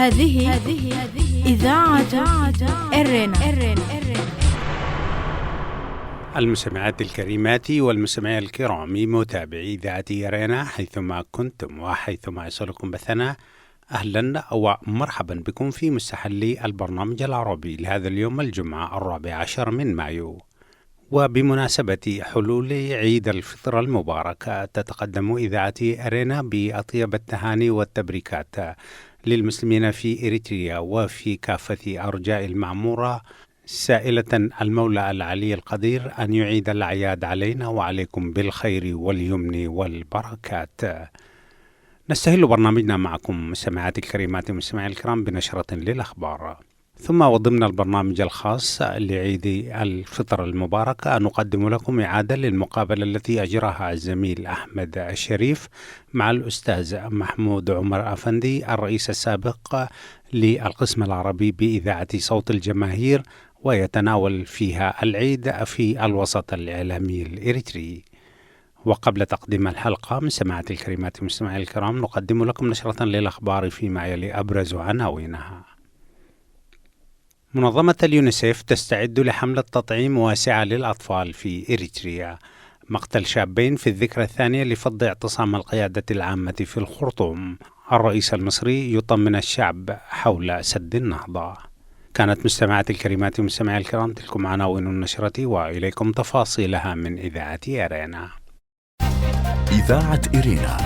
هذه إذاعة إرنا. المستمعات الكريمات والمستمعين الكرام، متابعي إذاعة إرنا حيثما كنتم وحيثما يصلكم بثنا، أهلا ومرحبا بكم في مستهل البرنامج العربي لهذا اليوم الجمعة 14 من مايو. وبمناسبة حلول عيد الفطر المبارك، تتقدم إذاعة أرينا بأطيب التهاني والتبريكات للمسلمين في إريتريا وفي كافة أرجاء المعمورة، سائلة المولى العلي القدير أن يعيد الأعياد علينا وعليكم بالخير واليمن والبركات. نستهل برنامجنا معكم مستمعاتي الكريمات ومستمعي الكرام بنشرة للأخبار، ثم وضمن البرنامج الخاص لعيد الفطر المبارك نقدم لكم إعادة للمقابلة التي أجراها الزميل أحمد الشريف مع الأستاذ محمود عمر أفندي، الرئيس السابق للقسم العربي بإذاعة صوت الجماهير، ويتناول فيها العيد في الوسط الإعلامي الإريتري. وقبل تقديم الحلقة مستمعاتي الكريمات ومستمعي الكرام، نقدم لكم نشرة للأخبار فيما يلي أبرز عناوينها. منظمة اليونيسيف تستعد لحملة تطعيم واسعة للأطفال في إريتريا. مقتل شابين في الذكرى الثانية لفض اعتصام القيادة العامة في الخرطوم. الرئيس المصري يطمن الشعب حول سد النهضة. كانت مستمعاتي الكريمات ومستمعي الكرام تلكم عناوين النشرة، وإليكم تفاصيلها من إذاعة إرينا. إذاعة إرينا،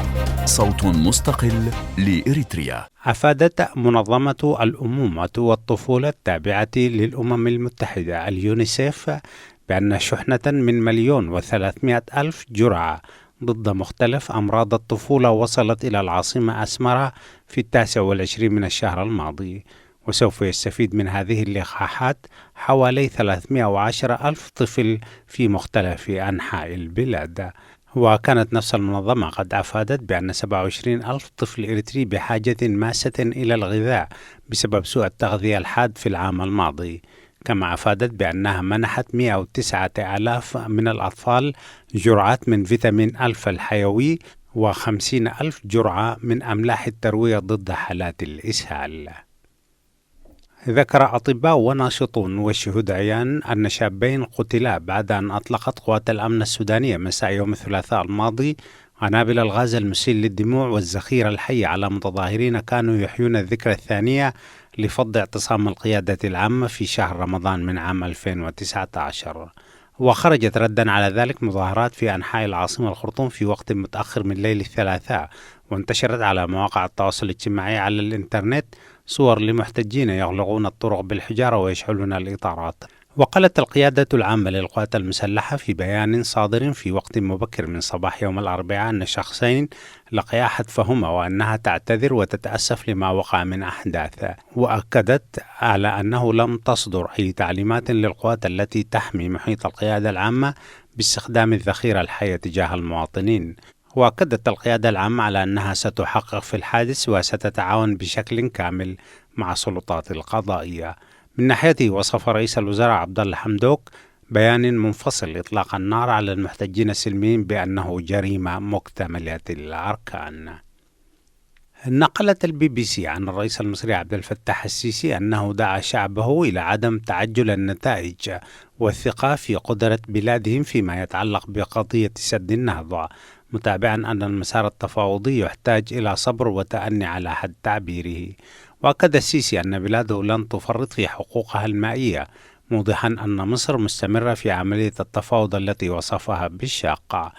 صوت مستقل لإريتريا. أفادت منظمة الأمومة والطفولة التابعة للأمم المتحدة اليونيسيف بأن شحنة من 1,300,000 جرعة ضد مختلف أمراض الطفولة وصلت إلى العاصمة أسمرة في 29 من الشهر الماضي، وسوف يستفيد من هذه اللقاحات حوالي 310,000 طفل في مختلف أنحاء البلاد. وكانت نفس المنظمة قد أفادت بأن 27,000 طفل إريتري بحاجة ماسة إلى الغذاء بسبب سوء التغذية الحاد في العام الماضي، كما أفادت بأنها منحت 109,000 من الأطفال جرعات من فيتامين ألف الحيوي و50,000 جرعة من أملاح التروية ضد حالات الإسهال. ذكر أطباء وناشطون وشهود عيان أن شابين قتلا بعد أن أطلقت قوات الأمن السودانية مساء يوم الثلاثاء الماضي قنابل الغاز المسيل للدموع والزخير الحي على متظاهرين كانوا يحيون الذكرى الثانية لفض اعتصام القيادة العامة في شهر رمضان من عام 2019. وخرجت ردا على ذلك مظاهرات في أنحاء العاصمة الخرطوم في وقت متأخر من ليل الثلاثاء، وانتشرت على مواقع التواصل الاجتماعي على الإنترنت صور لمحتجين يغلقون الطرق بالحجارة ويشعلون الإطارات. وقالت القيادة العامة للقوات المسلحة في بيان صادر في وقت مبكر من صباح يوم الأربعاء أن شخصين لقيا حتفهما وأنها تعتذر وتتأسف لما وقع من أحداث، وأكدت على أنه لم تصدر أي تعليمات للقوات التي تحمي محيط القيادة العامة باستخدام الذخيرة الحية تجاه المواطنين. وأكدت القيادة العامة على أنها ستحقق في الحادث وستتعاون بشكل كامل مع السلطات القضائية. من ناحيته وصف رئيس الوزراء عبد الله حمدوك بيان منفصل إطلاق النار على المحتجين السلميين بأنه جريمة مكتملة الأركان. نقلت الBBC عن الرئيس المصري عبد الفتاح السيسي أنه دعا شعبه إلى عدم تعجل النتائج والثقة في قدرة بلادهم فيما يتعلق بقضية سد النهضة، متابعا أن المسار التفاوضي يحتاج إلى صبر وتأني على حد تعبيره. وأكد السيسي أن بلاده لن تفرط في حقوقها المائية، موضحا أن مصر مستمرة في عملية التفاوض التي وصفها بالشاقة.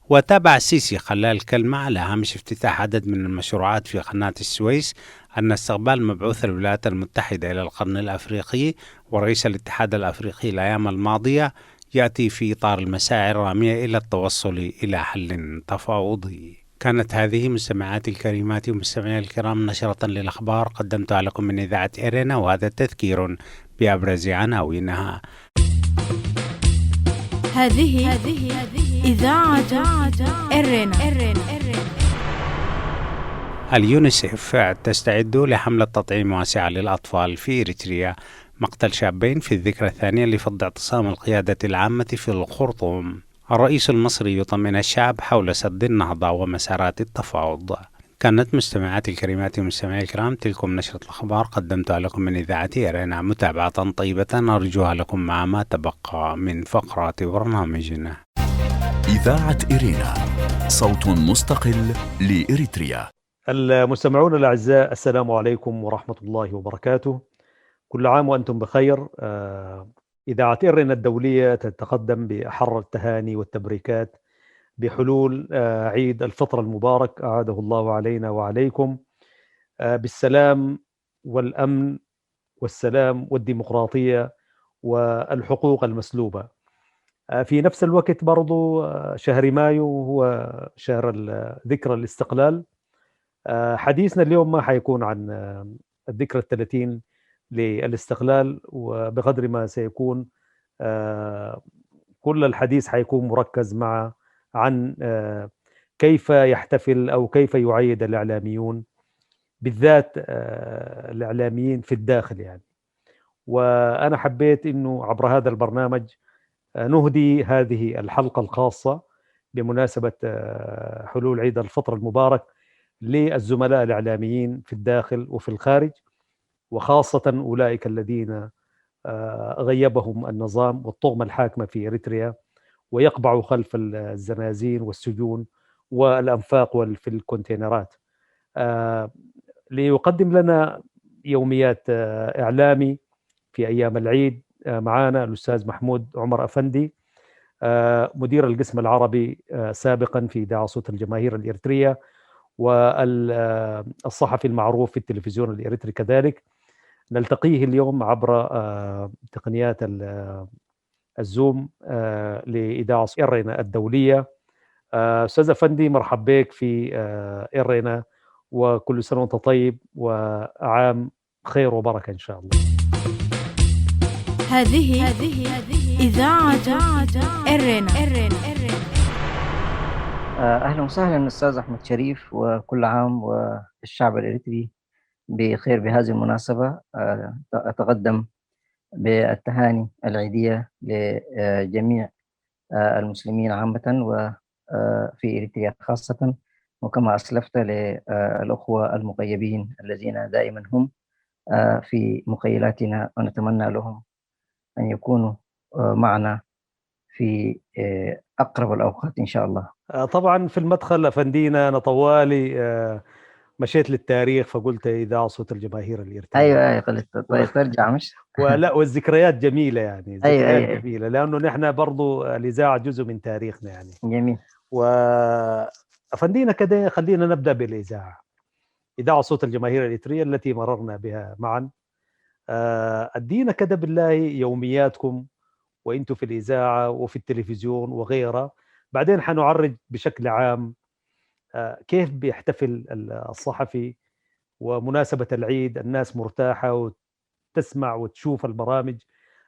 وتابع السيسي خلال الكلمة على هامش افتتاح عدد من المشروعات في قناة السويس أن استقبال مبعوث الولايات المتحدة إلى القرن الأفريقي ورئيس الاتحاد الأفريقي الأيام الماضية يأتي في إطار المساعي الرامية إلى التوصل إلى حل تفاوضي. كانت هذه مستمعاتي الكريمات ومستمعي الكرام نشرة للأخبار قدمتها لكم من إذاعة إرينا، وهذا تذكير بأبرز عناوينها. هذه إذاعة إرينا. اليونيسيف تستعد لحملة تطعيم واسعة للأطفال في إريتريا. مقتل شابين في الذكرى الثانية لفض اعتصام القيادة العامة في الخرطوم. الرئيس المصري يطمن الشعب حول سد النهضة ومسارات التفاوض. كانت مستمعاتي الكريمات ومستمعي الكرام تلكم نشرة الأخبار قدمتها لكم من إذاعة إيرينا، متابعة طيبة أرجوها لكم مع ما تبقى من فقرات برنامجنا. إذاعة إيرينا، صوت مستقل لإريتريا. المستمعون الأعزاء، السلام عليكم ورحمة الله وبركاته. كل عام وأنتم بخير. إذاعة إيرينا الدولية تتقدم بأحر التهاني والتبريكات بحلول عيد الفطر المبارك، أعاده الله علينا وعليكم بالسلام والأمن والسلام والديمقراطية والحقوق المسلوبة. في نفس الوقت برضو شهر مايو هو شهر ذكرى الاستقلال. حديثنا اليوم ما حيكون عن الذكرى 30 للاستقلال، وبقدر ما سيكون كل الحديث حيكون مركز عن كيف يحتفل أو كيف يعيد الإعلاميون، بالذات الإعلاميين في الداخل يعني. وأنا حبيت أنه عبر هذا البرنامج نهدي هذه الحلقة الخاصة بمناسبة حلول عيد الفطر المبارك للزملاء الإعلاميين في الداخل وفي الخارج، وخاصة أولئك الذين غيبهم النظام والطغمة الحاكمة في إريتريا ويقبعوا خلف الزنازين والسجون والأنفاق وفي الكونتينرات. ليقدم لنا يوميات إعلامي في أيام العيد معنا الأستاذ محمود عمر أفندي، مدير القسم العربي سابقا في إذاعة صوت الجماهير الإريترية، والصحفي المعروف في التلفزيون الإريتري كذلك. نلتقيه اليوم عبر تقنيات الزوم لإذاعة إيرينا الدولية. أستاذ أفندي، مرحب بك في إيرينا، وكل سنة وأنت طيب وعام خير وبركة إن شاء الله. هذه إذاعة إيرينا. أهلا وسهلا أستاذ أحمد شريف، وكل عام والشعب الإريتري بخير. بهذه المناسبة أتقدم بالتهاني العيدية لجميع المسلمين عامة وفي إريتريا خاصة، وكما أسلفت للأخوة المقيبين الذين دائما هم في مخيلاتنا، ونتمنى لهم أن يكونوا معنا في أقرب الأوقات إن شاء الله. طبعا في المدخل أفندينا أنا طوالي مشيت للتاريخ فقلت إذاعة صوت الجماهير الإريترية. أيوة قلت ترجع مش ولا والذكريات جميلة يعني، ذكريات أيوة. جميلة، لأنه نحن برضو الإذاعة جزء من تاريخنا يعني. جميل. وأفندينا كده خلينا نبدأ بالإذاعة، إذاعة صوت الجماهير الإريترية التي مررنا بها معا. أدينا كده بالله يومياتكم وإنتوا في الإذاعة وفي التلفزيون وغيرها، بعدين حنعرج بشكل عام كيف بيحتفل الصحفي ومناسبة العيد. الناس مرتاحة وتسمع وتشوف البرامج،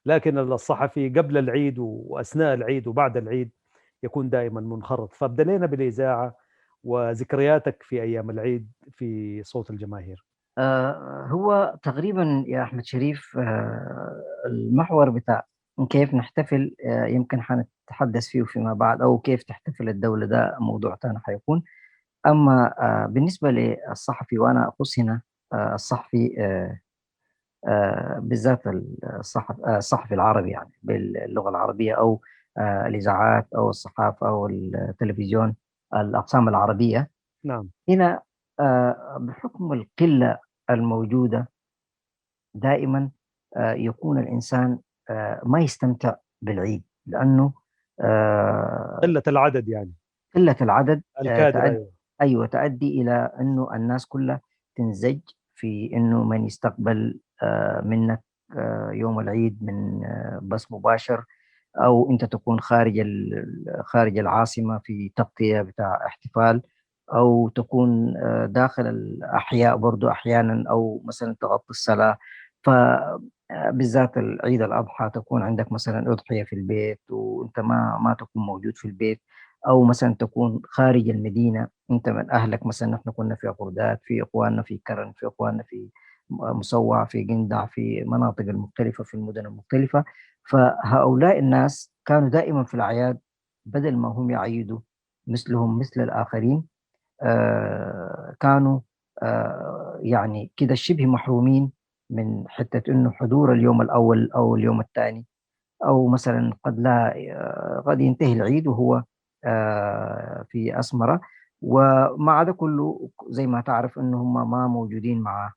لكن الصحفي قبل العيد وأثناء العيد وبعد العيد يكون دائما منخرط. فابدلينا بالإذاعة وذكرياتك في أيام العيد في صوت الجماهير. هو تقريبا يا أحمد شريف المحور بتاع كيف نحتفل يمكن حنتحدث فيه فيما بعد، أو كيف تحتفل الدولة، ده موضوع تاني حيكون. أما بالنسبة للصحفي، وأنا أخص هنا الصحفي بالذات الصحفي العربي يعني باللغة العربية، أو الإذاعات أو الصحافة أو التلفزيون، الأقسام العربية. نعم. هنا بحكم القلة الموجودة دائما يكون الإنسان ما يستمتع بالعيد، لأنه قلة العدد يعني، قلة العدد الكادر. أيوة تؤدي إلى أنه الناس كلها تنزج في أنه من يستقبل منك يوم العيد من بث مباشر، أو أنت تكون خارج العاصمة في تغطية بتاع احتفال، أو تكون داخل الأحياء برضو أحيانا، أو مثلا تغطي الصلاة. فبالذات العيد الأضحى تكون عندك مثلا أضحية في البيت وأنت ما تكون موجود في البيت، أو مثلا تكون خارج المدينة، أنت من أهلك. مثلا نحن كنا في قردات، في إخواننا في كرن، في إخواننا في مصوع، في قندع، في مناطق المختلفة، في المدن المختلفة. فهؤلاء الناس كانوا دائما في الأعياد بدل ما هم يعيدوا مثلهم مثل الآخرين، كانوا يعني كده شبه محرومين من حتة إنه حضور اليوم الأول أو اليوم الثاني، أو مثلا قد لا قد ينتهي العيد وهو في أسمرة. ومع ده كله زي ما تعرف إنه هم ما موجودين مع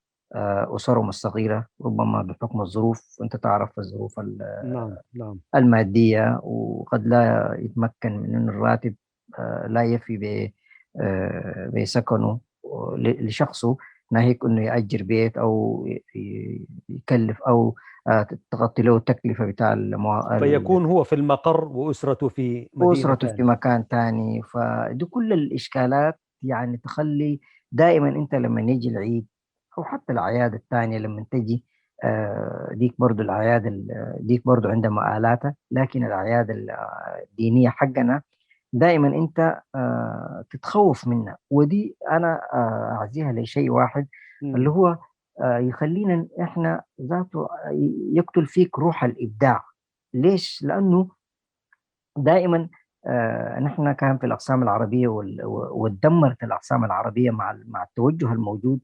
أسرهم الصغيرة، ربما بحكم الظروف، أنت تعرف الظروف نعم نعم. المادية، وقد لا يتمكن من إن الراتب لا يفي بسكنه لشخصه، ناهيك إنه يأجر بيت أو يكلف أو تغطي له التكلفة بتاع فيكون هو في المقر وأسرته في مدينة أسرته في ثانية. مكان تاني. فدي كل الإشكالات يعني تخلي دائما أنت لما يجي العيد أو حتى الأعياد الثانية لما تجي، ديك برضو الأعياد ديك برضو عندها مآلاتها، لكن الأعياد الدينية حقنا دائما أنت تتخوف منها. ودي أنا أعزيها لشيء واحد، اللي هو يخلينا إحنا ذاته يقتل فيك روح الإبداع. ليش؟ لأنه دائما نحن كان في الأقسام العربية واتدمرت الأقسام العربية مع التوجه الموجود،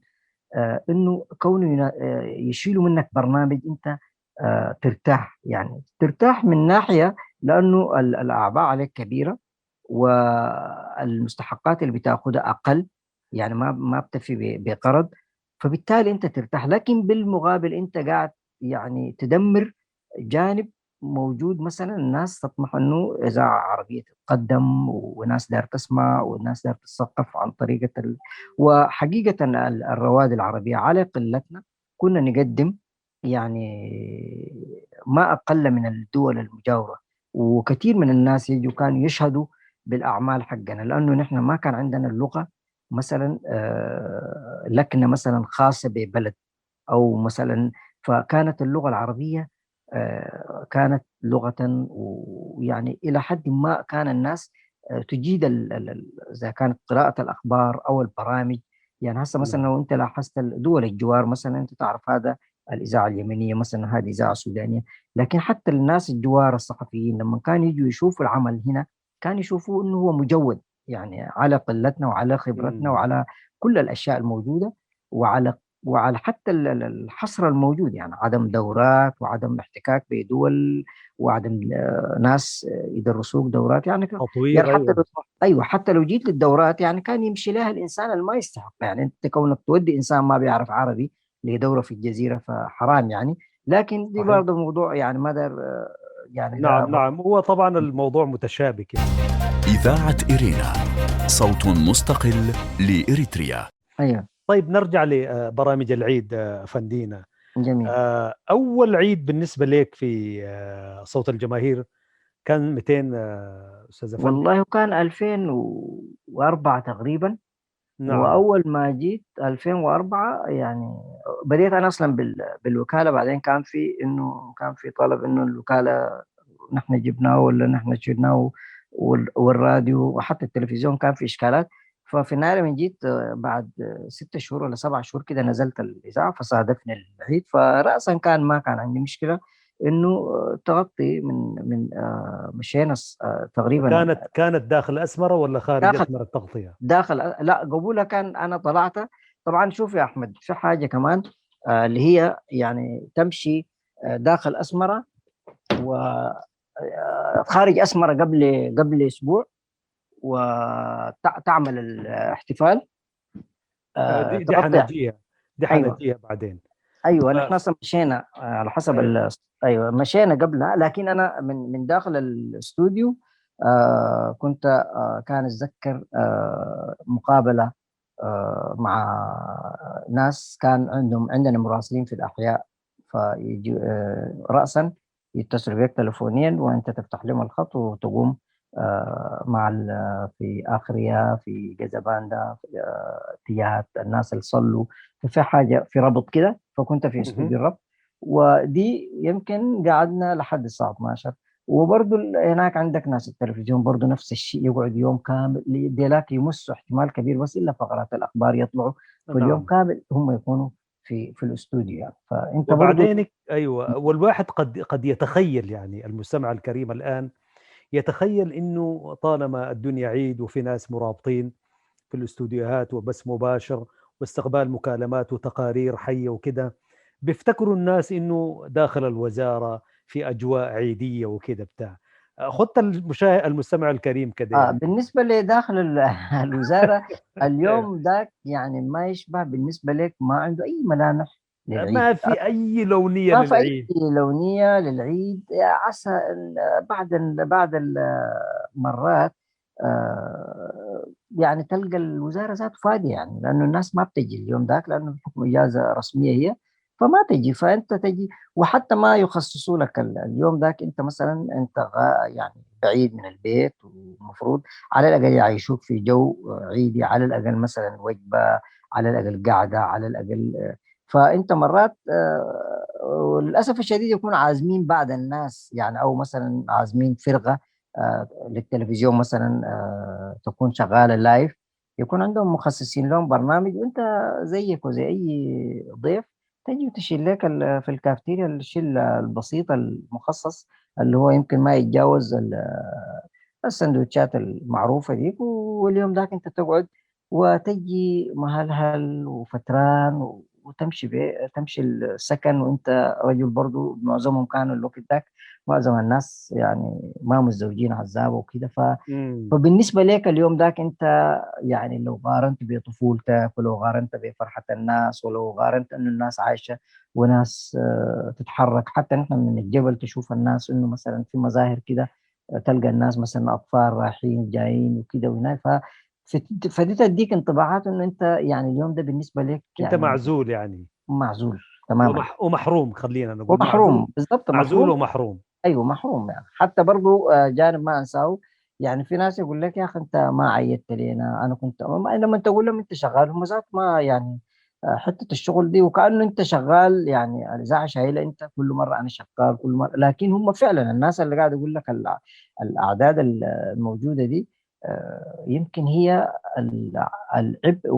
إنه كونه يشيلوا منك برنامج أنت ترتاح، يعني ترتاح من ناحية لأنه الأعباء عليك كبيرة والمستحقات اللي بتاخدها أقل، يعني ما بتفي بقرض، فبالتالي أنت ترتاح. لكن بالمقابل أنت قاعد يعني تدمر جانب موجود. مثلا الناس تطمح انه اذاعه عربيه تتقدم، وناس دار تسمع، وناس دار تثقف عن طريقه وحقيقه الرواد العربيه على قلتنا كنا نقدم يعني ما اقل من الدول المجاوره، وكثير من الناس يجوا كانوا يشهدوا بالاعمال حقنا، لانه نحن ما كان عندنا اللغه مثلا لكنه مثلا خاصه ببلد او مثلا. فكانت اللغه العربيه كانت لغة، ويعني إلى حد ما كان الناس تجيد إذا كانت قراءة الأخبار أو البرامج. يعني هسه مثلا لو أنت لاحظت دول الجوار، مثلا أنت تعرف هذا الإذاعة اليمنية، مثلا هذه إذاعة سودانية، لكن حتى الناس الجوار الصحفيين لما كانوا يجوا يشوفوا العمل هنا كانوا يشوفوا إنه هو مجود، يعني على قلتنا وعلى خبرتنا وعلى كل الأشياء الموجودة، وعلى حتى الحصر الموجود، يعني عدم دورات وعدم احتكاك بدول وعدم ناس يدرسوك دورات، يعني تطوير. يعني حتى أيوة. ايوه حتى لو جيت للدورات يعني كان يمشي لها الانسان اللي ما يستحق. يعني انت كونك تودي انسان ما بيعرف عربي لدوره في الجزيره فحرام يعني. لكن دي صحيح. برضه موضوع يعني ما دار يعني ده نعم نعم، هو طبعا الموضوع متشابك يعني. إذاعة إرينا، صوت مستقل لإريتريا. ايوه طيب نرجع لبرامج العيد فندينا. جميل. أول عيد بالنسبة لك في صوت الجماهير كان 200 أستاذ أفندي؟ والله كان 2004 تقريبا. نعم. واول ما جيت 2004 يعني بديت انا اصلا بالوكاله، بعدين كان في طلب انه الوكاله نحن جبناه ولا نحن شلناه، والراديو وحتى التلفزيون كان في اشكالات. ففي النهايه من جيت بعد 6 شهور ولا 7 شهور كده نزلت الاذاعه، فصادفني العيد، فراسا ما كان عندي مشكله انه تغطي مشينا تقريبا كانت داخل أسمرة ولا خارج داخل أسمرة التغطية؟ لا قبولها كان انا طلعت. طبعا شوف يا احمد في حاجه كمان اللي هي يعني تمشي داخل اسمره وخارج اسمره قبل اسبوع وتعمل الاحتفال دي تغطي. حنجيها، دي ايوه حنجيها بعدين. ايوه ف- نحن اصلا مشينا على حسب أيوة. ايوه مشينا قبلها، لكن انا من داخل الاستوديو كنت كان اتذكر مقابله مع ناس كان عندنا مراسلين في الأحياء، فيجي رأسا يتصلوا بك تلفونيا وأنت تفتح لهم الخط وتقوم مع في آخرية في جزباندا في تيات الناس اللي صلوا، ففي حاجة في ربط كده، فكنت في مهم. استوديو الربط. ودي يمكن قعدنا لحد الساعة 12. وبرضه هناك عندك ناس التلفزيون برضه نفس الشيء، يقعد يوم كامل ديلاك يمسوا احتمال كبير بس الا فقرات الاخبار يطلعوا، في اليوم نعم. كامل هم يكونوا في الاستوديو يعني. فانت برضه وبعدين أيوة، والواحد قد يتخيل، يعني المستمع الكريم الآن يتخيل إنه طالما الدنيا عيد وفي ناس مرابطين، في الاستوديوهات وبث مباشر واستقبال مكالمات وتقارير حية وكده، بيفتكروا الناس إنه داخل الوزارة في أجواء عيدية وكده بتاع. خدت المستمع الكريم كده يعني. بالنسبة لداخل الوزارة أيوة. اليوم ذاك يعني ما يشبه بالنسبة لك، ما عنده أي ملامح للعيد. ما في أي لونية ما في أي للعيد. لونية للعيد. عسى بعد المرات يعني تلقى الوزارة ذات فاضية، يعني لأنه الناس ما بتجي اليوم ذاك، لأنه بحكم إجازة رسمية هي، فما تجي. فأنت تجي وحتى ما يخصصوا لك اليوم ذاك. أنت مثلا أنت يعني بعيد من البيت، ومفروض على الأقل يعيشوك في جو عيدي، على الأقل مثلا وجبة، على الأقل قاعدة، على الأقل فأنت مرات وللأسف الشديد يكون عازمين بعض الناس، يعني أو مثلا عازمين فرقة للتلفزيون مثلا تكون شغالة لايف، يكون عندهم مخصصين لهم برنامج، وانت زيك وزي اي ضيف تجي وتشيل لك في الكافتيريا الشيء البسيط المخصص، اللي هو يمكن ما يتجاوز السندوتشات المعروفة ديك. واليوم ذاك انت تقعد وتجي مهلهل وفتران، وتمشي تمشي السكن، وانت رجل برضو معظمهم كانوا الوقت ذاك، معظم الناس يعني ما متزوجين عزاب وكده. مم. فبالنسبة لك اليوم ذاك انت يعني لو قارنت بطفولتك، ولو قارنت بفرحة الناس، ولو قارنت انه الناس عايشة وناس تتحرك، حتى نحن من الجبل تشوف الناس انه مثلا في مظاهر كده، تلقى الناس مثلا اطفال رايحين جايين وكده وهناك. فدي تديك انطباعات انه انت يعني اليوم ده بالنسبة لك أنت يعني معزول يعني. معزول تماما، ومحروم، خلينا نقول معزول. ومحروم. بالضبط معزول محروم. ومحروم. ايوه محروم. يعني حتى برضو جانب ما انساه، يعني في ناس يقول لك يا اخي انت ما عيدت لينا. انا كنت لما انت تقول لهم انت شغال، هم ذات ما يعني حته الشغل دي وكانه انت شغال، يعني الاذاعه شايله انت كل مره انا شغال كل مره. لكن هم فعلا الناس اللي قاعد يقول لك الاعداد الموجوده دي يمكن هي العبء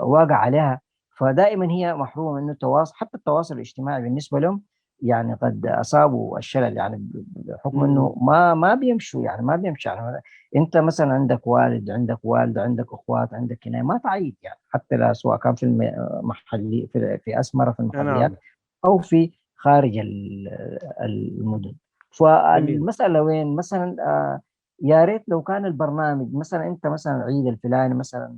واقع عليها. فدائما هي محرومه انه التواصل، حتى التواصل الاجتماعي بالنسبه لهم يعني قد اصابوا الشلل، يعني بحكم مم. انه ما بيمشوا، يعني ما بيمشي. يعني انت مثلا عندك والد، عندك والده، عندك اخوات، عندك هنا ما تعيد، يعني حتى لا سواء كان في المحلي في اسمره في المحليات نعم. او في خارج المدن. جميل. فالمساله وين مثلا يا ريت لو كان البرنامج مثلا انت مثلا عيد الفلاني مثلا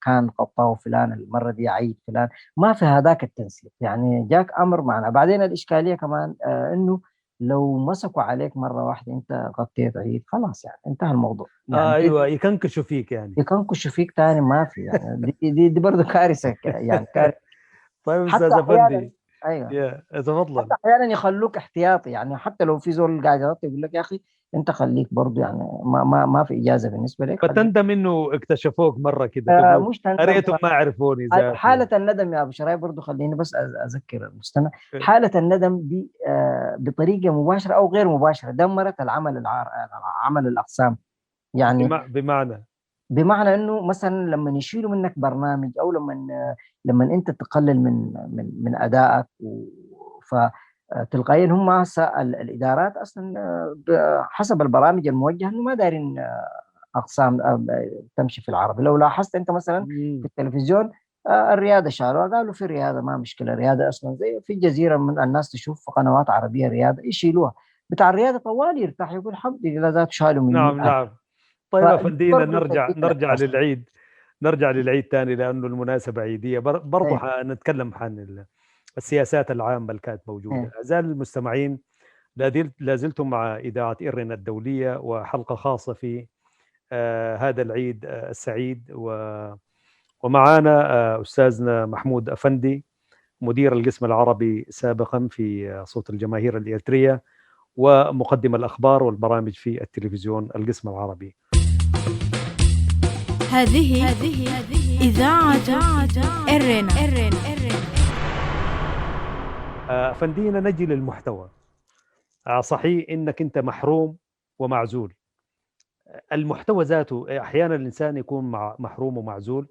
كان قطاو فلان، المره دي عيد فلان، ما في هذاك التنسيق. يعني جاك امر معنا. بعدين الاشكاليه كمان انه لو مسكوا عليك مره واحده انت غطيت عيد، خلاص يعني انتهى الموضوع. يعني ايوه، يكنكشوا فيك يعني. يكنكشوا فيك تاني ما في. يعني دي برضه كارثه، يعني كارثه. طيب حتى استاذ احيانا، افندي. ايوه، يا تفضل. حتى احيانا يخلوك احتياطي، يعني حتى لو في زول قاعد يغطي يقول لك يا اخي انت خليك برضه، يعني ما في اجازه بالنسبه لك، خليك. فتندم انه اكتشفوك مره كده تقول مش تندم. اريتهم ما عرفوني ذاته. حالة الندم يا أبو شراي برضو خليني بس أذكر المستمع. حالة الندم دي بطريقة مباشرة أو غير مباشرة دمرت عمل الأقسام. يعني بمعنى. بمعنى إنه مثلا لما يشيلوا منك برنامج، أو لما أنت تقلل من أدائك فتلقائيا هم هسه الإدارات أصلا حسب البرامج الموجهة إنه ما دايرين اقسام تمشي في العربي. لو لاحظت انت مثلا في مم. التلفزيون الرياضه شالوها، قالوا في رياضه ما مشكله، رياضه اصلا زي في الجزيره من الناس تشوف قنوات عربيه رياضه يشيلوها، بتاع الرياضه طوال يرتاح يقول الحمد لله ذات شالوا مني نعم نعم. طيب فدي افندينا، برضه نرجع تديك الإحساس. للعيد. نرجع للعيد تاني لانه المناسبه عيديه. برضه ايه حنتكلم عن السياسات العامه اللي كانت موجوده. ايه اعزائي المستمعين، لا زلتم مع اذاعه إيرنا الدوليه وحلقه خاصه في هذا العيد السعيد. ومعنا أستاذنا محمود أفندي، مدير القسم العربي سابقا في صوت الجماهير الإريترية، ومقدم الأخبار والبرامج في التلفزيون القسم العربي. هذه إذاعة إرنا. أفندينا، نجي للمحتوى. صحيح إنك أنت محروم ومعزول. المحتوى ذاته أحيانا الإنسان يكون محروم ومعزول،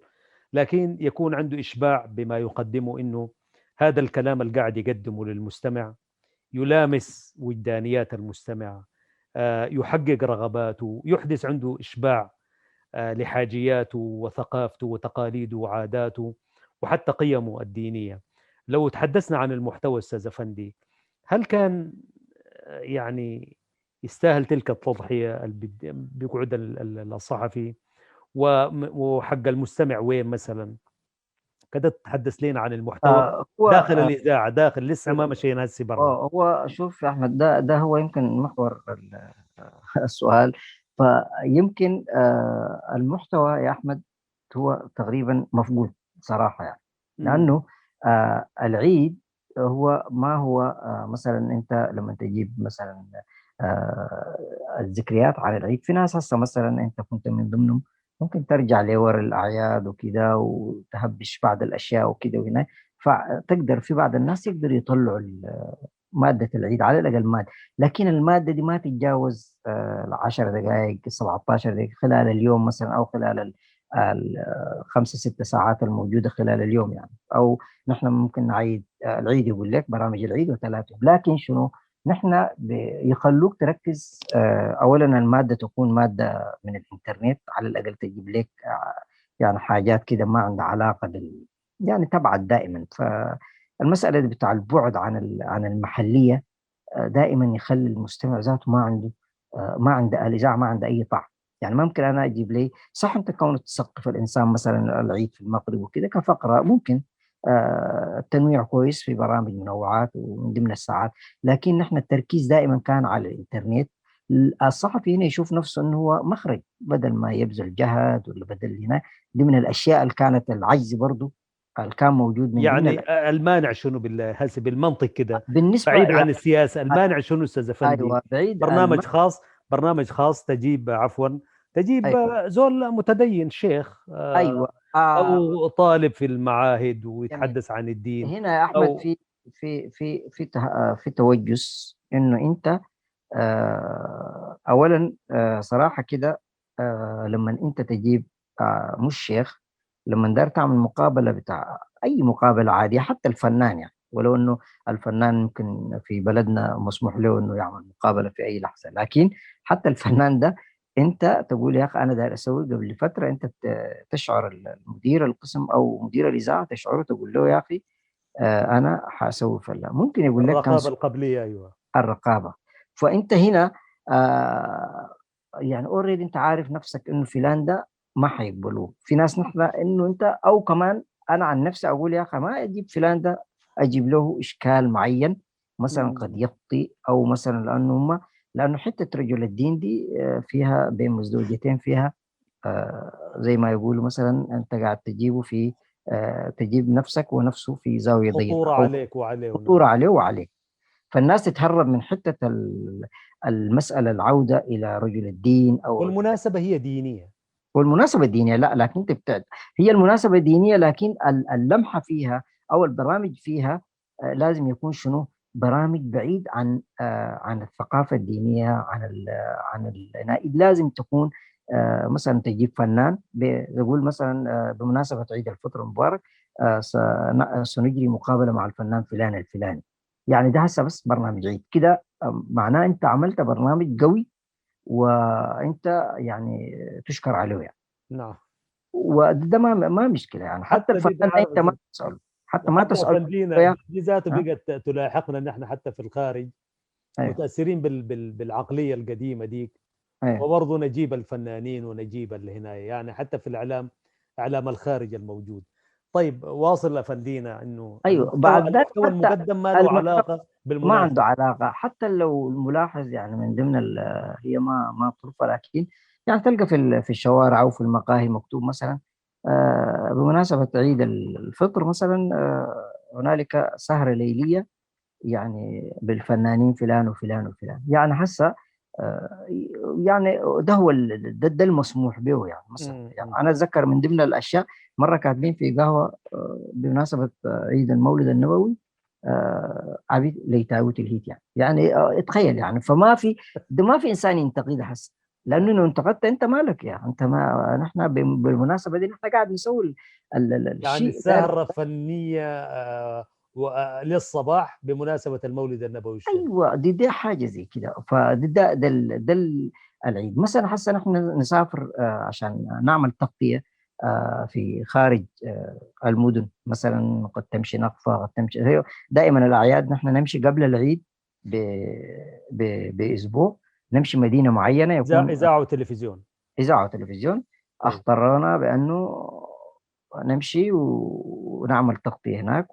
لكن يكون عنده إشباع بما يقدمه، إنه هذا الكلام اللي قاعد يقدمه للمستمع يلامس وجدانيات المستمع، يحقق رغباته، يحدث عنده إشباع لحاجياته وثقافته وتقاليده وعاداته وحتى قيمه الدينية. لو تحدثنا عن المحتوى أستاذ أفندي، هل كان يعني يستاهل تلك التضحية بقعد الصحفي وحق المستمع وين مثلا؟ كده تتحدث لنا عن المحتوى هو داخل الإذاعة، داخل لسه ما مشينا هسه برا. هو شوف يا أحمد، ده هو يمكن محور السؤال. فيمكن المحتوى يا أحمد هو تقريبا مفقود صراحة يعني. لأنه العيد هو ما هو مثلا أنت لما تجيب مثلا الذكريات على العيد، في ناس هسه مثلا أنت كنت من ضمنهم ممكن ترجع لور الأعياد وكده وتهبش بعض الأشياء وكده وهنا، فتقدر في بعض الناس يقدر يطلعوا مادة العيد على الأقل مادة، لكن المادة دي ما تتجاوز 10 دقائق 17 دقيقة خلال اليوم مثلا، أو خلال الخمسة 6 ساعات الموجودة خلال اليوم يعني. أو نحن ممكن نعيد العيد يقول لك برامج العيد وثلاثة، لكن شنو نحن يخلوك تركز أولا المادة تكون مادة من الإنترنت على الأقل، تجيب لك يعني حاجات كده ما عندها علاقة يعني تبعد دائما. فالمسألة دي بتاع البعد عن المحلية دائما يخلي المستمع ذاته ما عنده الإذاعة ما عنده أي طعم. يعني ممكن أنا أجيب لي صح أنت كونه تثقف الإنسان مثلا العيد في المغرب وكده كفقرة، ممكن التنويع كويس في برامج منوعات ومن ضمن الساعات، لكن نحن التركيز دائما كان على الإنترنت. الصحفي هنا يشوف نفسه أنه هو مخرج، بدل ما يبذل جهد ولا بدل هنا، دي من الأشياء اللي كانت العجز برضو اللي كان موجود من يعني المانع شنو هسه بالمنطق كده، بالنسبة بعيد عن السياسة، المانع شنو أستاذ أفندي؟ أيوة بعيد برنامج خاص تجيب تجيب أيوة. زول متدين شيخ أيوة. أو طالب في المعاهد ويتحدث عن الدين. هنا يا أحمد أو في توجس إنه أنت أولا صراحة كده لما أنت تجيب مش شيخ، لما دار تعمل مقابلة بتاع أي مقابلة عادية حتى الفنان يعني، ولو إنه الفنان ممكن في بلدنا مسموح له إنه يعمل مقابلة في أي لحظة، لكن حتى الفنان ده أنت تقول يا أخي أنا داير أسوي قبل فترة، أنت تشعر المدير القسم أو مدير الإذاعة تشعره، تقول له يا أخي أنا حأسوي فلان، ممكن يقول لك الرقابة القبلية. أيوة الرقابة. فأنت هنا يعني اوريدي انت عارف نفسك انه فلان ده ما حيقبلوه. في ناس نحن انه انت او كمان انا عن نفسي اقول يا اخي ما اجيب فلان ده، اجيب له اشكال معين مثلا قد يخطئ، او مثلا لانه حته رجل الدين دي فيها بين مزدوجتين، فيها زي ما يقولوا مثلا انت قاعد تجيبه في تجيب نفسك ونفسه في زاويه ضيقه، خطورة عليك وعليه، خطوره عليه وعليك. فالناس تتهرب من حته المساله العوده الى رجل الدين او والمناسبة هي دينية. والمناسبة الدينية لا، لكن انت هي المناسبة الدينية، لكن اللمحة فيها او البرامج فيها لازم يكون شنو برامج بعيد عن الثقافة الدينية، لازم تكون مثلا تجيب فنان يقول مثلا بمناسبة عيد الفطر المبارك سنجري مقابلة مع الفنان فلان الفلاني، يعني ده هسه بس برنامج عيد كده، معناه انت عملت برنامج قوي وانت يعني تشكر عليه يعني. نعم. وده ما مشكله يعني، حتى الفنان انت ما تساله، حتى ما تساله فندينا دي ذاته بقت تلاحقنا نحن حتى في الخارج. أيوه. متاثرين بالعقليه القديمه ديك. أيوه. وبرضه نجيب الفنانين ونجيب اللي هنا يعني حتى في اعلام الخارج الموجود. طيب واصل لفندينا انه ايوه بعد ذلك المحتوى المقدم ما له علاقه ما عنده علاقه، حتى لو الملاحظ يعني من ضمن هي ما بترفع، لكن يعني تلقى في الشوارع او في المقاهي مكتوب مثلا بمناسبه عيد الفطر مثلا هنالك سهره ليليه يعني بالفنانين فلان وفلان وفلان، يعني هسه يعني ده هو ده المسموح به يعني. مثلا يعني انا اتذكر من ضمن الاشياء مره كاتبين في قهوه بمناسبه عيد المولد النبوي عبيد ليتاوت الهيت يعني اتخيل يعني. فما في ده ما في انسان ينتقدها هسه، لانه لو انتقدت انت مالك يعني، انت ما نحن بالمناسبه دي نحن قاعد نسوي يعني الشيء سهره فنيه للصباح بمناسبة المولد النبوي الشريف. ايوه دي حاجه زي كده. ده العيد. مثلا هسه نحن نسافر عشان نعمل تغطيه في خارج المدن، مثلا قد تمشي نقفه، قد تمشي دائما الاعياد نحن نمشي قبل العيد باسبوع، نمشي مدينه معينه يكون اذاعه وتلفزيون. اذاعه وتلفزيون. اخترنا بانه نمشي ونعمل تغطيه هناك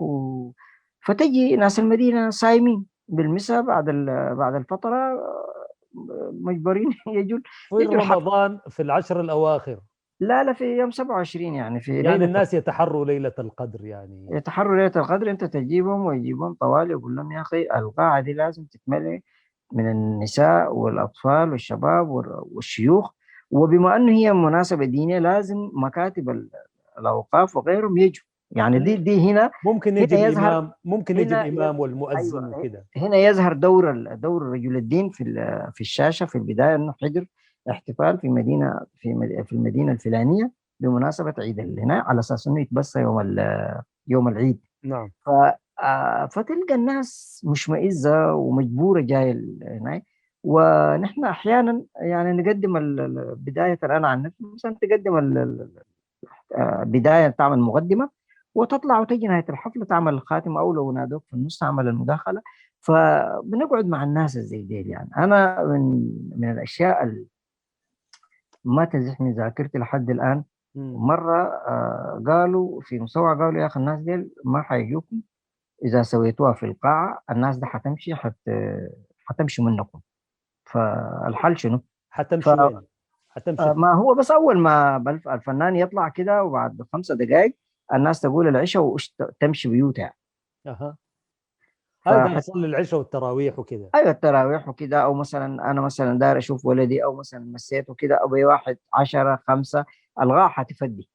فتجي ناس المدينه صايمين بالمساء بعد الفتره مجبرين يجوا في رمضان في العشر الاواخر. لا في يوم 27 يعني في يعني الناس يتحروا ليله القدر، يعني يتحروا ليله القدر. انت تجيبهم ويجيبون طوالي ويقول لهم يا اخي القاعه دي لازم تتملي من النساء والاطفال والشباب والشيوخ، وبما انه هي مناسبه دينيه لازم مكاتب الاوقاف وغيرهم يجوا. يعني دي هنا ممكن يجي الامام، ممكن يجي الامام والمؤذن. أيوة وكده هنا يظهر دور رجل الدين في الشاشه في البدايه، انه حضر احتفال في المدينه الفلانيه بمناسبه عيد هنا، على اساس انه يتبث يوم العيد. نعم. فتلقى الناس مشمئزه ومجبوره جايه هناك. ونحن احيانا يعني نقدم بدايه، انا عن نفسي مثلا تقدم بدايه تعمل مقدمه وتطلع وتجي نهايه الحفله تعمل الخاتمه، او لو نادوك في النص تعمل المداخله. فبنقعد مع الناس زي ديل. يعني انا من الاشياء ما تزحني ذاكرتي لحد الان. مره قالوا في مسوع، قالوا يا اخي الناس ديل ما حيجوكم اذا سويتوها في القاعه، الناس دي حتمشي منكم. فالحل شنو؟ حتمشي وين؟ حتمشي ما هو بس اول ما الفنان يطلع كده وبعد 5 دقائق الناس تقول العشاء وتمشي بيوتها. هذا يصلي العشاء والتراويح وكده. ايوه التراويح وكده. او مثلا انا مثلا داير اشوف ولدي، او مثلا مسيته كده، او بواحد 10 5 الغاء حتفدي.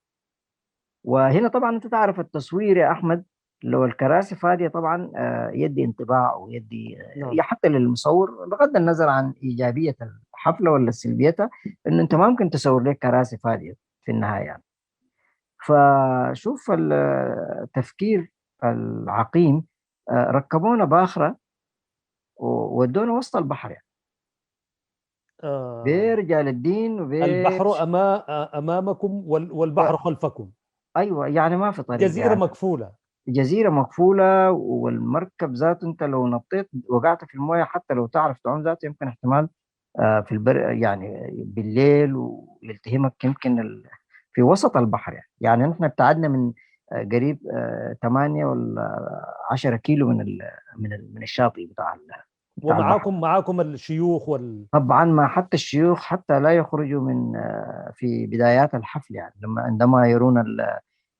وهنا طبعا انت تعرف التصوير يا احمد، لو الكراسي فاضيه طبعا يدي انطباع ويدي حتى للمصور، بغض النظر عن ايجابيه الحفله ولا سلبيتها، انه انت ما ممكن تصور لك كراسي فاضيه في النهايه يعني. فشوف التفكير العقيم، ركبونا باخره وودونا وسط البحر يعني. برجال الدين البحر امامكم والبحر خلفكم. ايوه يعني ما في طريق، جزيره يعني مقفوله. جزيره مقفوله، والمركب ذاته انت لو نطيت وقعت في المويه، حتى لو تعرف تعوم ذاته يمكن احتمال في البر يعني بالليل ويلتهمك يمكن في وسط البحر يعني نحن ابتعدنا من قريب 8 ولا 10 كيلو من الشاطئ بتاع ومعاكم الشيوخ طبعا ما حتى الشيوخ حتى لا يخرجوا من في بدايات الحفل، يعني عندما يرون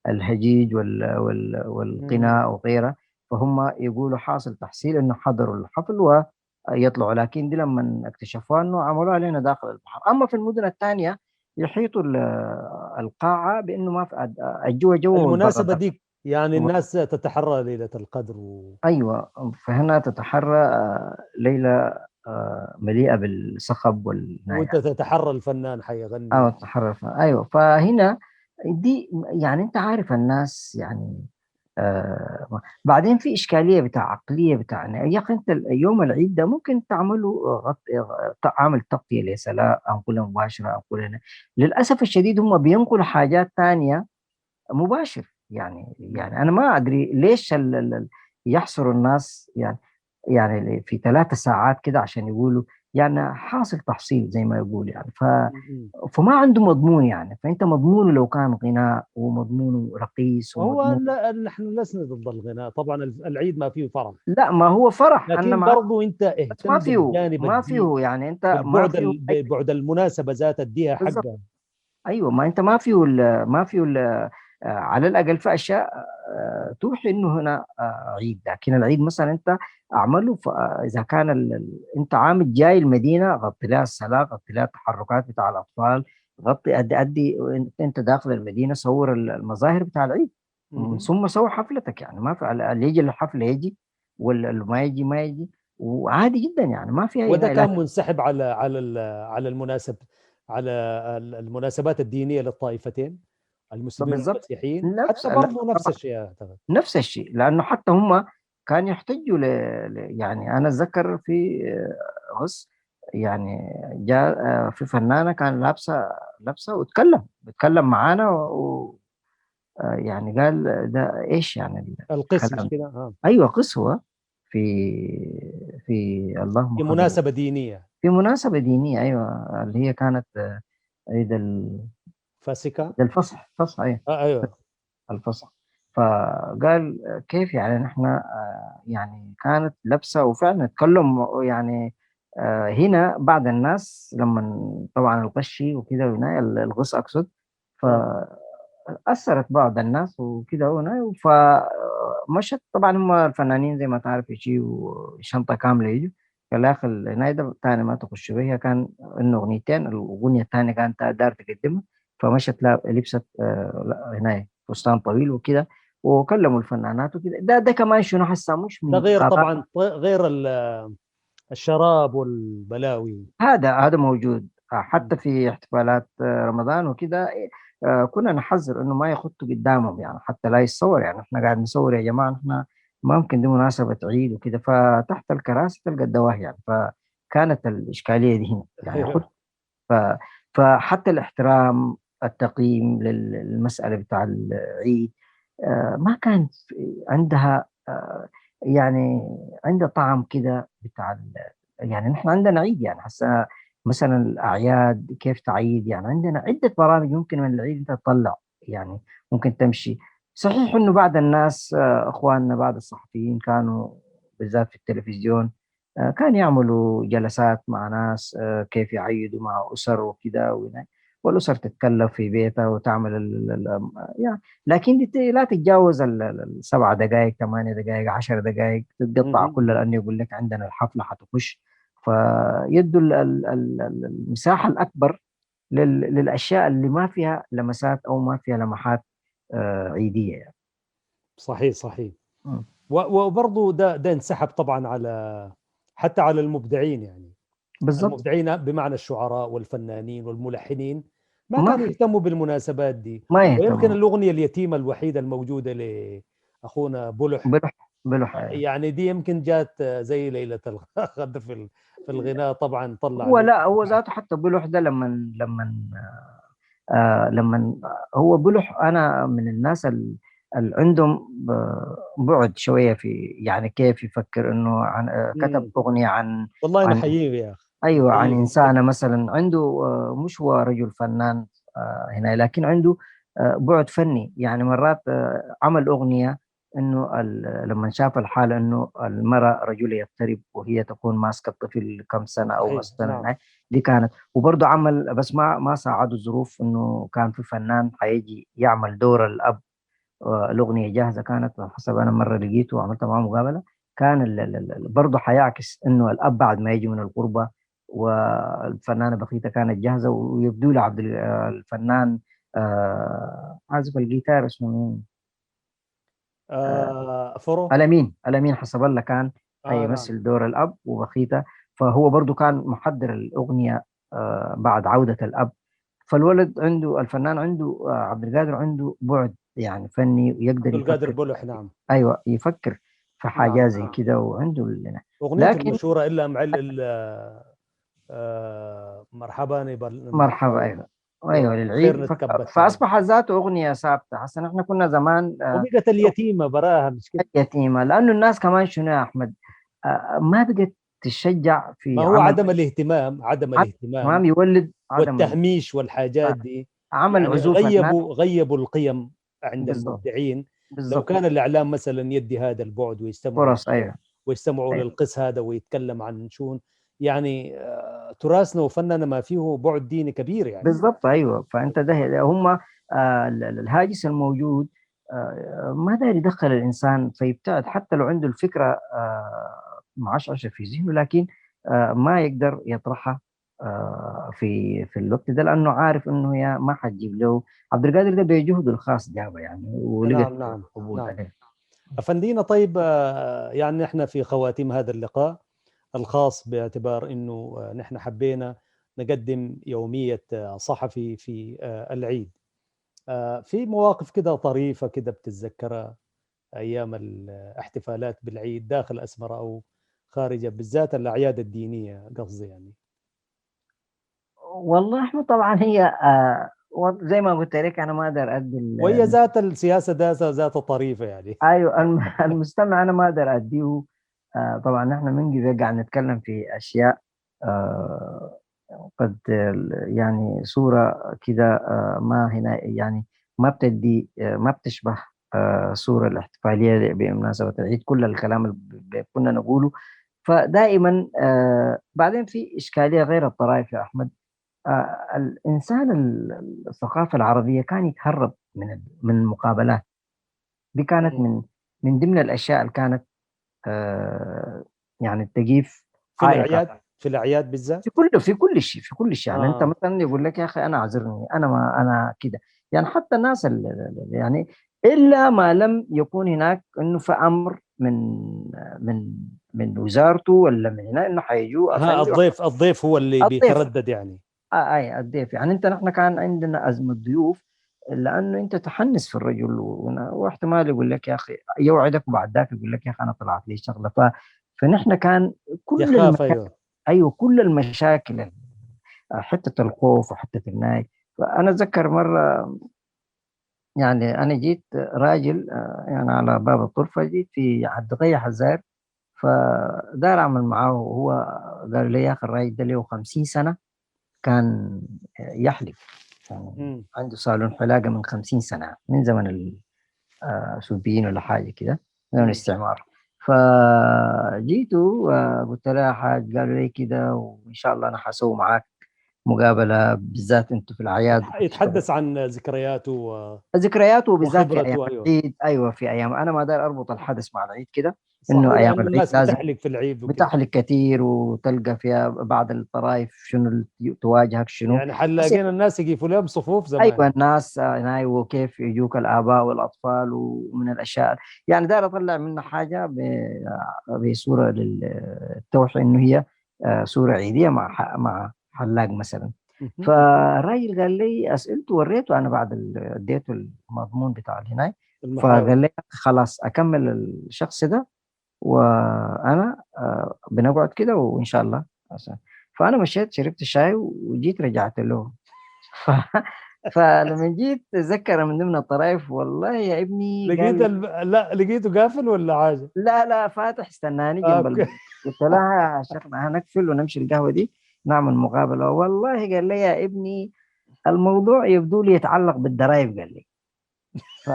الهجيج والقناء وغيره، فهم يقولوا حاصل تحصيل انه حضروا الحفل ويطلعوا. لكن دي لما اكتشفوا انه عملوها علينا داخل البحر. اما في المدن الثانيه يحيطوا القاعه بانه ما في الجو المناسبه دي يعني الناس تتحرى ليله القدر ايوه فهنا تتحرى ليله مليئه بالصخب وانت تتحرى الفنان حيغني تتحرى ايوه. فهنا دي يعني انت عارف الناس يعني بعدين في اشكاليه بتاع عقليه بتاعنا يا اخي. انت يوم العيد ده ممكن تعملوا عامل تغطيه لسلاء، انقله مباشره، انقله للاسف الشديد هم بينقلوا حاجات ثانيه مباشر. يعني انا ما ادري ليش يحصروا الناس يعني في 3 ساعات كده عشان يقولوا يعني حاصل تحصيل زي ما يقول يعني. فما عنده مضمون يعني. فانت مضمونه لو كان غناء ومضمونه رقيص هو نحن لسنا ضد الغناء طبعا. العيد ما فيه فرح. لا ما هو فرح، لكن برضو انت اهتم ما فيه يعني انت بعد المناسبه ذات اديها حقها. ايوه ما انت ما فيه على الاقل في اشياء توحي انه هنا عيد. لكن العيد مثلا انت اعمله اذا كان انت عامل جاي المدينه، غطي لها الصلاه، غطي لها التحركات بتاع الاطفال، غطي ادي انت داخل المدينه صور المظاهر بتاع العيد، ثم سوي حفلتك. يعني ما في اللي يجي الحفله يجي واللي ما يجي ما يجي، وعادي جدا يعني ما فيها. وده كان منسحب على المناسبات الدينيه للطائفتين، المسلمين والمسيحيين حتى برضه نفس الشيء. نفس الشيء، لانه حتى هم كان يحتجوا يعني أنا أتذكر في غص يعني جاء في فنانة كان لابسة بتكلم معانا يعني قال ده إيش يعني القس مش الكلام. كده؟ أيوة قسوة في اللهم في خير. مناسبة دينية. في مناسبة دينية، أيوة، اللي هي كانت عيد فاسكة. الفصح، أيوة، ايوه. الفصح. فقال كيف يعني نحن يعني كانت لابسة وفعلا اتكلم يعني هنا بعض الناس لما طبعا الغشي وكده هنا الغص أقصد، نعم. فأثرت بعض الناس وكده هنا، فمشت طبعا هم الفنانين زي ما تعرف يجيوا شنطة كاملة يجوا في الآخر النايدة الثاني ما تخش بها، كان إنه أغنيتين، الأغنية الثانية كانت دار تقدمها، فمشت لبست هنا فستان طويل وكده، وكلموا الفنانات وكده. ده كمان شنو حسا مش ده من غير قرار. طبعا غير الشراب والبلاوي. هذا موجود حتى في احتفالات رمضان وكده. كنا نحذر انه ما يخطوا قدامهم يعني حتى لا يتصور، يعني احنا قاعد نصور يا جماعه، احنا ما ممكن دي مناسبه عيد وكده، فتحت الكراسي تلقى الدواهي يعني. فكانت الاشكاليه دي هنا يعني ايوه. ف... فحتى الاحترام التقييم للمساله بتاع العيد ما كان عندها يعني عندها طعم كده بتاع يعني نحن عندنا عيد يعني هسه مثلا الأعياد كيف تعيد، يعني عندنا عدة برامج ممكن من العيد أنت تطلع يعني ممكن تمشي. صحيح إنه بعض الناس إخواننا بعض الصحفيين كانوا بالذات في التلفزيون كان يعملوا جلسات مع ناس كيف يعيدوا مع أسر وكده والأسر تتكلم في بيتها وتعمل يعني، لكن دي لا تتجاوز السبع دقائق، ثمانية دقائق، 10 دقائق، تتقطع مهم. كل لأنه يقول لك عندنا الحفلة حتخش. فيدوا المساحة الأكبر للأشياء اللي ما فيها لمسات أو ما فيها لمحات عيدية يعني. صحيح صحيح. مم. وبرضه ده انسحب طبعا على حتى على المبدعين يعني. بالضبط. المبدعين بمعنى الشعراء والفنانين والملحنين ما ما كانوا في، يهتموا بالمناسبات دي. ما ويمكن يهتموا. الأغنية اليتيمة الوحيدة الموجودة لأخونا بلح، بلح، بلح يعني دي يمكن جات زي ليلة القدر في الغناء، طبعا طلع هو له. لا، هو ذاته حتى بلح ده لما هو بلح، انا من الناس اللي عندهم بعد شويه في يعني كيف يفكر انه عن كتب مم. اغنيه عن والله عن نحييه يا أخي. ايوه عن نحييه. انسانه مثلا عنده مش هو رجل فنان هنا، لكن عنده بعد فني يعني. مرات عمل اغنيه انه لما شاف الحاله انه المراه رجل يضطرب وهي تكون ماسكه الطفل كم سنه او صحيح نعم. مثلا، دي كانت. وبرضه عمل بس ما ساعده الظروف انه كان في فنان حيجي يعمل دور الاب. الاغنيه جاهزه كانت على حسب انا مره لقيته وعملت معاه مقابله، كان برضه حيعكس انه الاب بعد ما يجي من الغربه، والفنانه بخيته كانت جاهزه، ويبدو لي الفنان عازف الجيتار اسمه مين؟ فرو. ألمين حسب الله كان نعم. حيمثل دور الأب وبخيته. فهو برضو كان محضر الأغنية بعد عودة الأب. فالولد عنده، الفنان عنده عبد القادر عنده بعد يعني فني عبد ويقدر القادر يفكر. بلح نعم. أيوة يفكر في نعم. حاجات زي كده وعنده أغنيته لكن المشهورة إلا معل مرحبا مرحبا، أيوة، أيوة وخير للعيد نتكبد سوا. فأصبح ذاته أغنية ثابتة. حسنا احنا كنا زمان وبقت اليتيمة براها مش كده. يتيمة، لأنه الناس كمان شنو يا أحمد ما بقت تشجع ما في هو عمل. عدم الاهتمام، عدم تمام، الاهتمام يولد عدم والتهميش والحاجات دي. عمل يعني عزوف الناس. غيبوا القيم عند بالضبط، المبدعين. لو بالضبط. كان الإعلام مثلا يدي هذا البعد فرص، أيوه، ويستمعوا أيوه، للقس هذا ويتكلم عن شؤون يعني تراثنا وفننا ما فيه بعد ديني كبير يعني. بالضبط، أيوه. فأنت ده هم الهاجس الموجود ما داير يدخل الإنسان فيبتعد حتى لو عنده الفكرة معشعشة في ذهنه، لكن ما يقدر يطرحها في الوقت ده، لأنه عارف إنه هي ما حتجيب له. عبد القادر ده بجهده الخاص جابه يعني ولقت نعم نعم قبول نعم. عليه. أفندينا طيب، يعني نحن في خواتيم هذا اللقاء الخاص، باعتبار أنه نحن حبينا نقدم يومية صحفي في العيد، في مواقف كده طريفة كده بتتذكرها ايام الاحتفالات بالعيد داخل اسمره او خارجه، بالذات الاعياد الدينيه قصدي يعني. والله احنا طبعا هي زي ما قلت لك انا ما اقدر ادي وهي ذات السياسه ذات طريفه يعني. ايوه المستمع انا ما اقدر اديه. طبعا نحن من قبل قاعد نتكلم في اشياء آه، قد يعني صوره كده ما هنا يعني ما بتدي ما بتشبه صوره الاحتفاليه بمناسبه العيد، كل الكلام اللي كنا نقوله. فدائما بعدين في اشكاليه غير الطرائف يا احمد. الانسان الثقافه العربيه كان يتهرب من المقابلات دي، كانت من ضمن الاشياء اللي كانت آه، يعني تجيف في عائقه الاعياد، في الاعياد بالذات. في كل شيء يعني انت آه. مثلا يقول لك يا اخي انا اعذرني انا ما انا كده، يعني حتى الناس يعني الا ما لم يكون هناك انه في امر من من وزارته ولا من هنا انه حيجوا ها اخلي الضيف هو اللي الضيف. بيتردد يعني. اي الضيف، يعني انت نحن كان عندنا ازمه ضيوف، لانه انت تحنس في الرجل واحتمال يقول لك يا اخي يوعدك وبعد ذاك يقول لك يا اخي انا طلعت لي شغله فنحن كان كل يخاف، ايوه. ايوه كل المشاكل، حته الخوف وحته الناي. فانا اتذكر مره يعني انا جيت راجل يعني على باب الطرفه، جيت في عبد الغني حزار، فدار اعمل معاه وهو قال لي يا اخي الراجل ده له 50 سنه كان يحلق، يعني مم. عنده صالون حلاقة من 50 سنة من زمن السوبيين ولا حاجة كده، زمن مم. الاستعمار. فجيته قلت له يا حاج، قالوا لي كده وإن شاء الله أنا حسوي معاك مقابلة بالذات أنتوا في الأعياد وحتشتغل. يتحدث عن ذكرياته ذكرياته بالذات في أيام وخبرته، ايوه. العيد. أيوة في أيام أنا ما داير أربط الحدث مع العيد كده، إنه صحيح، أيام لانه العيد الناس لازم بتحلق في العيد وكده. بتحلق كثير وتلقى فيها بعض الطرائف شنو اللي تواجهك شنو. يعني بس حلاقين الناس يقفوا لهم صفوف زمان. ايوه الناس هاي وكيف يجوك الاباء والاطفال ومن الاشياء، يعني داير اطلع منها حاجه بصوره للتوحي انه هي صوره عيديه مع حلاق مثلا. مهم. فالراجل قال لي اسئلته وريته انا بعد اديته المضمون بتاع هناك، المحاور. فقال لي خلاص اكمل الشخص ده وانا بنقعد كده وان شاء الله. فانا مشيت شربت الشاي وجيت رجعت له. ف... فلما جيت اتذكر من ضمن الطرائف والله يا ابني لقيت قال لا، لقيته قافل ولا حاجه؟ لا فاتح استناني جنب اوكي. قلت لها يا شيخنا هنقفل ونمشي القهوه دي نعمل مقابله. والله قال لي يا ابني الموضوع يبدو لي يتعلق بالضرائب، قال لي. ف...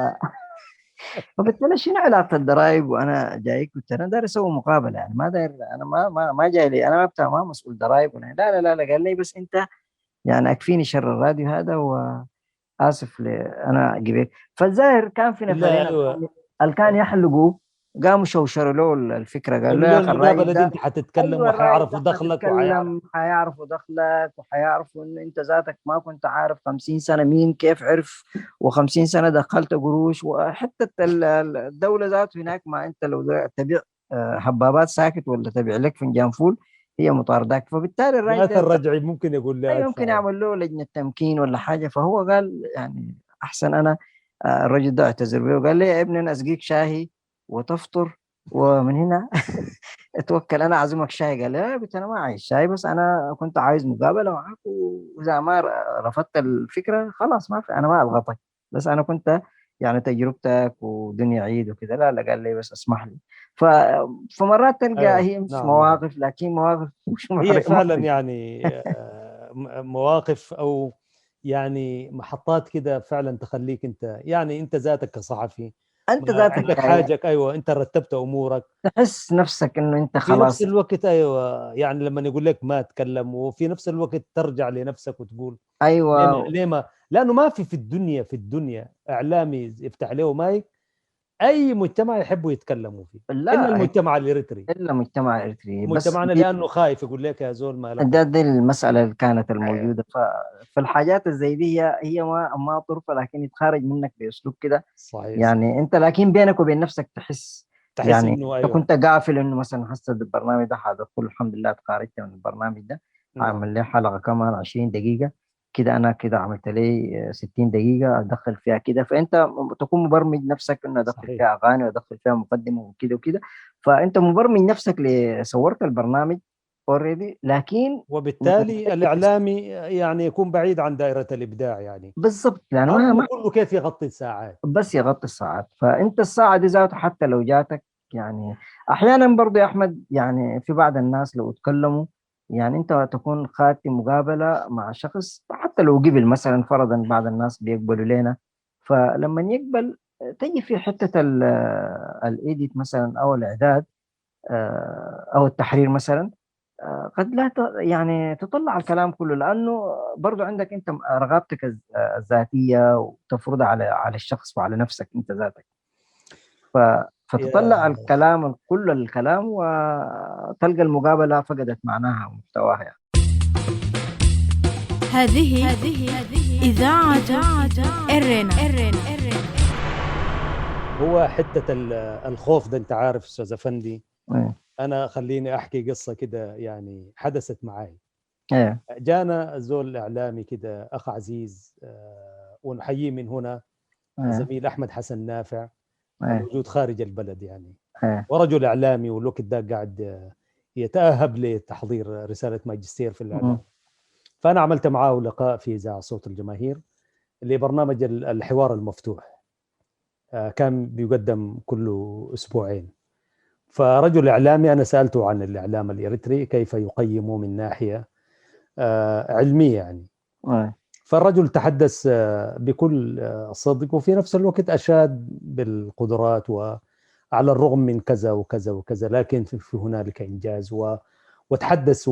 فقلت له شنو علاقه الضرائب وانا جايك؟ قلت انا داير اسوي مقابله، يعني ما داير انا ما جاي لي انا ما مسؤول ضرائب ولا لا قال لي بس انت يعني اكفيني شر الراديو هذا واسف انا قبل. فالظاهر كان في لا، نفرين ايوه. اللي كان يحلقوا قاموا شوشروا له الفكره، قال له قالوا يا له اخي المقابله الراجل دي ده انت حتتكلم ايوه الراجل وحيعرفوا ده دخلك وحيعرف. حتتكلم حيعرفوا دخلك وحيعرفوا انه انت ذاتك ما كنت عارف 50 سنه مين كيف عرف و50 سنه دخلت قروش وحتى الدوله ذاته هناك، ما انت لو تبيع حبابات ساكت ولا تبيع لك فنجان فول هي مطارداك. فبالتالي الراجل اثر ده رجعي ممكن يقول لي يمكن ادفع. يعمل له لجنه تمكين ولا حاجه. فهو قال يعني احسن انا الرجل ده اعتذر به وقال لي يا ابني انا اسقيك شاهي وتفطر ومن هنا اتوكل انا اعزمك شاي. قال لا قلت انا ما عايز شاي، بس انا كنت عايز مقابله معك واذا ما رفضت الفكره خلاص ما في انا ما اضغطك، بس انا كنت يعني تجربتك ودنيا عيد وكذا. لا قال لي بس اسمح لي. ف... فمرات تلقى ايوه، هي مش نعم، نعم. مواقف لكن مواقف مش هي فعلا محرجه. يعني مواقف او يعني محطات كده فعلا تخليك انت، يعني انت ذاتك كصحفي انت ما ذاتك عندك يعني حاجه، ايوه، انت رتبت امورك. تحس نفسك انه انت في نفس خلاص. الوقت ايوه، يعني لما يقول لك ما تكلم، وفي نفس الوقت ترجع لنفسك وتقول ايوه ليه ما، لانه ما في الدنيا اعلامي يفتح له مايك اي مجتمع يحبوا يتكلموا فيه الا لا المجتمع الاريتري. الا مجتمع اريتري بس مجتمعنا لانه خايف يقول لك يا زول ما لكم. دي المسألة اللي كانت أيوة. الموجودة. فالحاجات الزي دي هي ما طرفة لكن يتخارج منك بأسلوب كده. صحيح، صحيح. يعني أنت لكن بينك وبين نفسك تحس تحس يعني انه أنت ايوه. كنت قافل إنه مثلا هسه البرنامج ده حدخل الحمد لله تخارجت من البرنامج ده نعم. عامل لي حلقة كمان 20 دقيقة كده أنا كده عملت لي 60 دقيقة أدخل فيها كده، فأنت تكون مبرمج نفسك إنه أدخل صحيح. فيها أغاني وأدخل فيها مقدمة وكده وكده، فأنت مبرمج نفسك صورت البرنامج اوريدي، لكن وبالتالي الإعلامي يعني يكون بعيد عن دائرة الإبداع يعني، بالضبط لأنه همه كله كيف يغطي الساعات. بس يغطي الساعات. فأنت الساعة دي ذاته حتى لو جاتك يعني أحيانا برضه يا أحمد، يعني في بعض الناس لو اتكلموا، يعني أنت تكون خاتم مقابلة مع شخص حتى لو قبل مثلا، فرضا بعض الناس بيقبلوا لنا، فلما يقبل تجي في حتة الإيديت مثلا أو الإعداد أو التحرير مثلا، قد لا يعني تطلع الكلام كله، لأنه برضو عندك أنت رغبتك الذاتية وتفرضها على الشخص وعلى نفسك أنت ذاتك، فتطلع الكلام كل الكلام وتلقى المقابلة فقدت معناها ومحتواها يعني. هذه إذاعة إرينا. هو حتة الخوف ده أنت عارف أستاذ أفندي، أنا خليني أحكي قصة كده يعني حدثت معي. جانا زول إعلامي كده أخ عزيز ونحييه من هنا، زميل أحمد حسن نافع موجود خارج البلد يعني، ورجل إعلامي والوقت ده قاعد يتأهب لتحضير رسالة ماجستير في الإعلام. فأنا عملت معاه لقاء في إذاعة صوت الجماهير اللي برنامج الحوار المفتوح، كان بيقدم كل أسبوعين. فرجل إعلامي أنا سألته عن الإعلام الإريتري كيف يقيمه من ناحية علمية يعني. فالرجل تحدث بكل صدق وفي نفس الوقت أشاد بالقدرات، وعلى الرغم من كذا وكذا وكذا لكن في هنالك إنجاز، وتحدث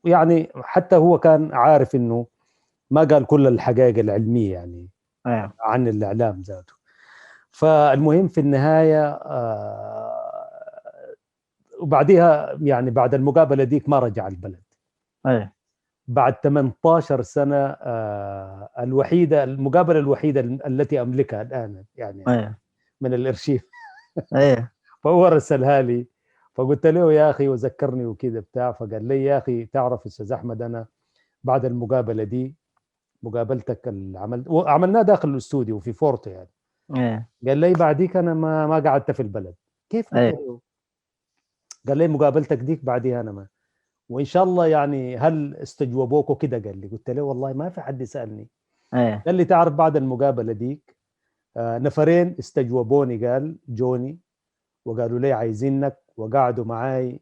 يعني حتى هو كان عارف إنه ما قال كل الحقائق العلمية يعني عن الإعلام ذاته. فالمهم في النهاية وبعدها يعني بعد المقابلة ديك ما رجع البلد. بعد 18 سنة المقابلة الوحيدة التي أملكها الآن يعني من الأرشيف. فهو رسلها لي، فقلت له يا أخي وذكرني وكذا بتاع، فقال لي يا أخي تعرف أستاذ أحمد أنا بعد المقابلة دي مقابلتك عملناه داخل الاستوديو في فورتو يعني. قال لي بعديك أنا ما قعدت في البلد. كيف؟ قال لي مقابلتك ديك بعديها أنا ما، وإن شاء الله يعني هل استجوبوك كده؟ قال لي. قلت له والله ما في حد سألني. قال لي تعرف بعد المقابلة ديك نفرين استجوبوني، قال جوني وقالوا لي عايزينك، وقعدوا معاي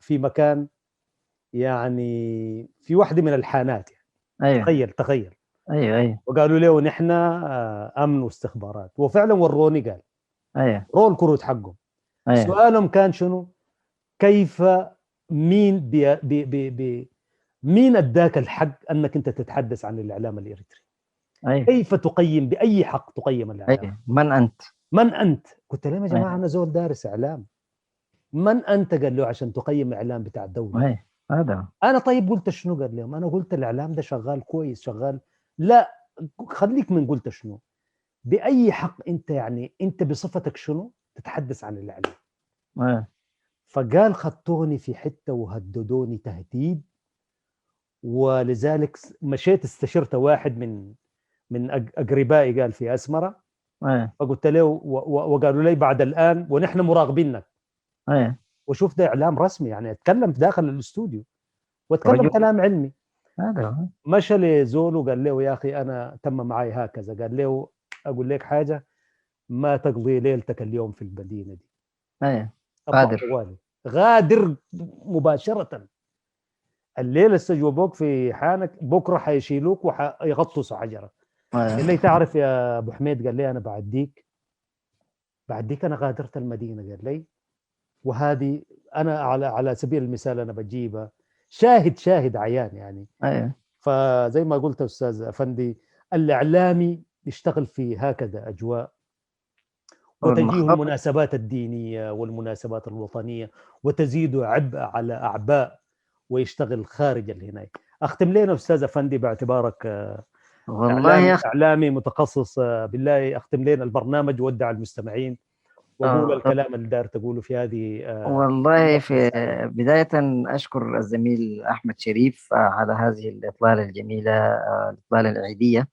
في مكان يعني في واحدة من الحانات يعني. تخيل. وقالوا له نحن أمن واستخبارات، وفعلا وروني قال رول الكروت حقهم. سؤالهم كان شنو؟ كيف مين مين اداك الحق انك انت تتحدث عن الاعلام الاريتري؟ كيف تقيم، باي حق تقيم الاعلام؟ من انت؟ قلت لهم يا جماعه انا زول دارس اعلام. من انت؟ قال له عشان تقيم الاعلام بتاع الدوله. هذا انا طيب قلت شنو؟ قال لهم انا قلت الاعلام ده شغال كويس شغال. لا خليك من قلت شنو، باي حق انت يعني انت بصفتك شنو تتحدث عن الاعلام؟ فقال خطوني في حته وهددوني تهديد، ولذلك مشيت استشرت واحد من اقربائي قال في اسمره. فقلت له وقالوا لي بعد الان ونحن مراقبينك. وشوف ده اعلام رسمي يعني، اتكلم داخل الاستوديو واتكلم كلام علمي. مشى لزول وقال له يا اخي انا تم معي هكذا. قال له اقول لك حاجه، ما تقضي ليلتك اليوم في المدينه دي. غادر مباشره. الليله استجوبوك في حانك، بكره حيشيلوك وحيغطسوا حجره. قال لي تعرف يا ابو حميد، قال لي انا بعديك انا غادرت المدينه. قال لي وهذه انا على سبيل المثال انا بجيبها شاهد عيان يعني. فزي ما قلت استاذ افندي، الاعلامي يشتغل في هكذا اجواء، وتجيه المناسبات الدينيه والمناسبات الوطنيه وتزيد عبء على اعباء، ويشتغل خارج هنا. اختم لنا استاذ افندي باعتبارك والله اعلامي متخصص بالله، اختم لنا البرنامج وودع المستمعين وقول الكلام اللي دار تقوله في هذه. والله في بداية أشكر الزميل أحمد شريف على هذه الإطلالة الجميلة، الإطلالة العيدية،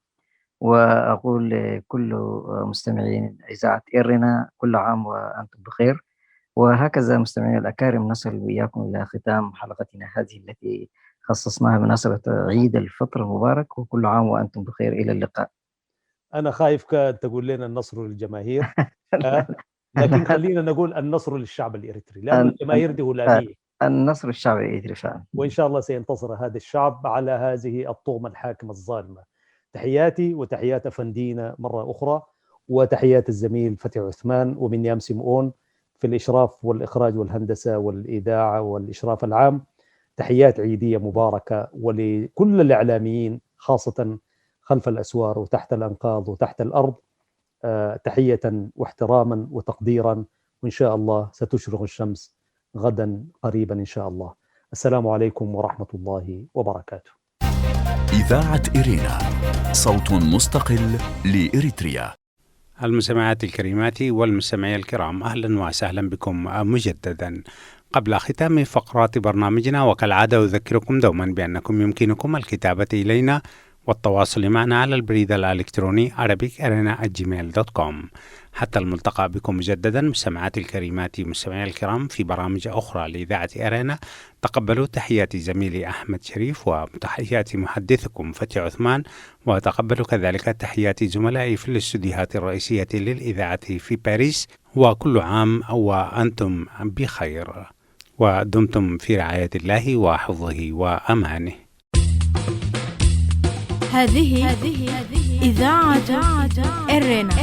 وأقول لكل مستمعين إذاعة إيرنا كل عام وأنتم بخير. وهكذا مستمعين الأكارم نصل وإياكم إلى ختام حلقتنا هذه التي خصصناها بمناسبة عيد الفطر المبارك، وكل عام وأنتم بخير. إلى اللقاء. أنا خايف تقول لنا النصر للجماهير، لكن خلينا نقول النصر للشعب الإريتري، لأن الجماهير دي هلامية. النصر الشعب الإريتري فعلا، وإن شاء الله سينتصر هذا الشعب على هذه الطغمة الحاكمة الظالمة. تحياتي وتحيات أفندينا مرة أخرى، وتحيات الزميل فتحي عثمان ومنيام سمؤون في الإشراف والإخراج والهندسة والإذاعة والإشراف العام. تحيات عيدية مباركة، ولكل الإعلاميين خاصة خلف الأسوار وتحت الأنقاض وتحت الأرض، تحية واحتراما وتقديرا. وإن شاء الله ستشرق الشمس غدا قريبا إن شاء الله. السلام عليكم ورحمة الله وبركاته. إذاعة إيرينا، صوت مستقل لإريتريا. المستمعات الكريمات والمستمعي الكرام، أهلا وسهلا بكم مجددا. قبل ختام فقرات برنامجنا وكالعادة أذكركم دوما بأنكم يمكنكم الكتابة إلينا والتواصل معنا على البريد الإلكتروني arabicarena@gmail.com. حتى الملتقى بكم مجددا مستمعات الكريمات مستمعي الكرام في برامج أخرى لإذاعة إيرينا. تقبلوا تحيات زميلي أحمد شريف وتحيات محدثكم فتحي عثمان، وتقبلوا كذلك تحيات زملائي في الاستديوهات الرئيسية للإذاعة في باريس. وكل عام وأنتم بخير، ودمتم في رعاية الله وحفظه وأمانه. هذه إذاعة إيرينا.